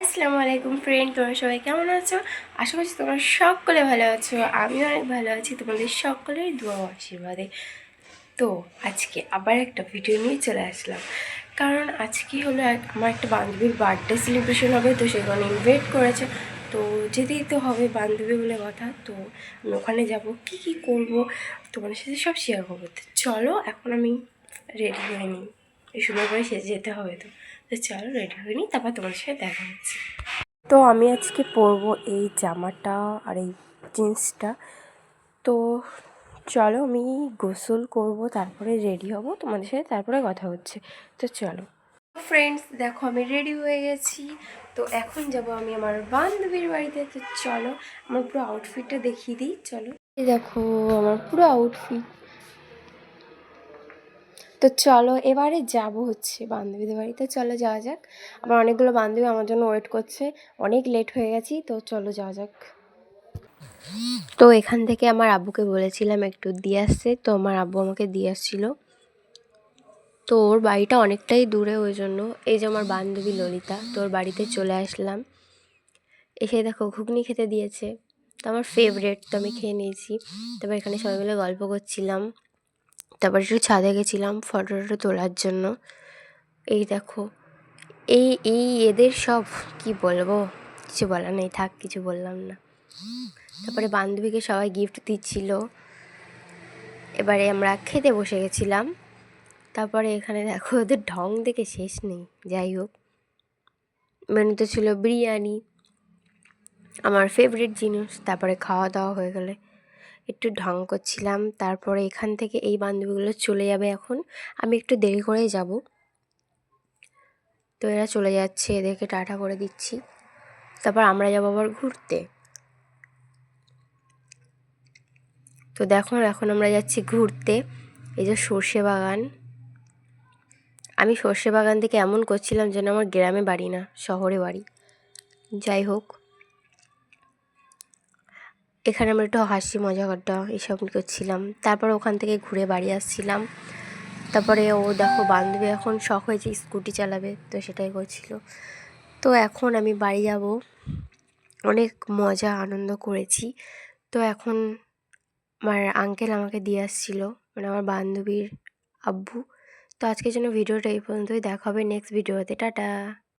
আসসালামু আলাইকুম ফ্রেন্ড, তোমরা সবাই কেমন আছো? আশা করছি তোমরা সকলে ভালো আছো। আমি অনেক ভালো আছি তোমাদের সকলের দোয়া ও আশীর্বাদে। তো আজকে আবার একটা ভিডিও নিয়ে চলে আসলাম, কারণ আজকে হলো আমার একটা বান্ধবীর বার্থডে সেলিব্রেশন হবে, তো সেখানে ইনভাইট করেছে। তো যেতেই তো হবে, বান্ধবী বলে কথা। তো আমি ওখানে যাবো, কী কী করবো তোমাদের সাথে সব শেয়ার করবো। তো চলো, এখন আমি রেডি হয়ে নিই, এই সুন্দর করে সেজে যেতে হবে। তো তো চলো রেডি হয়ে নিই, তারপর তোমাদের সাথে দেখা হচ্ছে। তো আমি আজকে পরবো এই জামাটা আর এই জিন্সটা। তো চলো, আমি গোসল করব, তারপরে রেডি হব, তোমাদের সাথে তারপরে কথা হচ্ছে। তো চলো ফ্রেন্ডস, দেখো আমি রেডি হয়ে গেছি। তো এখন যাব আমি আমার বান্ধবীর বাড়িতে। তো চলো আমার পুরো আউটফিটটা দেখিয়ে দিই। চলো, এই দেখো আমার পুরো আউটফিট। তো চলো এবারে যাব হচ্ছে বান্ধবীদের বাড়িতে। চলো যাওয়া যাক। আমার অনেকগুলো বান্ধবী আমার জন্য ওয়েট করছে, অনেক লেট হয়ে গেছি। তো চলো যাওয়া যাক। তো এখান থেকে আমার আব্বুকে বলেছিলাম একটু দিয়ে আসছে, তো আমার আব্বু আমাকে দিয়ে আসছিলো। তো ওর বাড়িটা অনেকটাই দূরে, ওই জন্য এই যে আমার বান্ধবী ললিতা, তো ওর বাড়িতে চলে আসলাম। এসে দেখো ঘুগনি খেতে দিয়েছে, তো আমার ফেভারেট, তো আমি খেয়ে নিয়েছি। তারপর এখানে সবাই মিলে গল্প করছিলাম, তারপর একটু ছাদে গেছিলাম ফটো টটো তোলার জন্য। এই দেখো এই এই এদের সব কি বলবো, কিছু বলার নেই, থাক কিছু বললাম না। তারপরে বান্ধবীকে সবাই গিফট দিচ্ছিল। এবারে আমরা খেতে বসে গেছিলাম। তারপরে এখানে দেখো ওদের ঢং দেখে শেষ নেই। যাই হোক, মেনুতে ছিল বিরিয়ানি, আমার ফেভারিট জিনিস। তারপরে খাওয়া দাওয়া হয়ে গেলে একটু ঢং করছিলাম। তারপরে এখান থেকে এই বান্ধবীগুলো চলে যাবে, এখন আমি একটু দেরি করেই যাব। তো এরা চলে যাচ্ছে, এদেরকে টাটা করে দিচ্ছি। তারপর আমরা যাবো আবার ঘুরতে। তো দেখো এখন আমরা যাচ্ছি ঘুরতে। এই যে সর্ষে বাগান, আমি সর্ষে বাগান থেকে এমন করছিলাম যেন আমার গ্রামে বাড়ি না, শহরে বাড়ি। যাই হোক, এখানে আমরা একটু হাসি মজা করটা এসব করছিলাম। তারপর ওখান থেকে ঘুরে বাড়ি আসছিলাম। তারপরে ও দেখো বান্ধবী এখন শখ হয়েছে স্কুটি চালাবে, তো সেটাই করছিল। তো এখন আমি বাড়ি যাব, অনেক মজা আনন্দ করেছি। তো এখন আমার আঙ্কেল আমাকে দিয়ে আসছিল, মানে আমার বান্ধবীর আব্বু। তো আজকের জন্য ভিডিওটা এই পর্যন্তই, দেখা হবে নেক্সট ভিডিওতে। টাটা।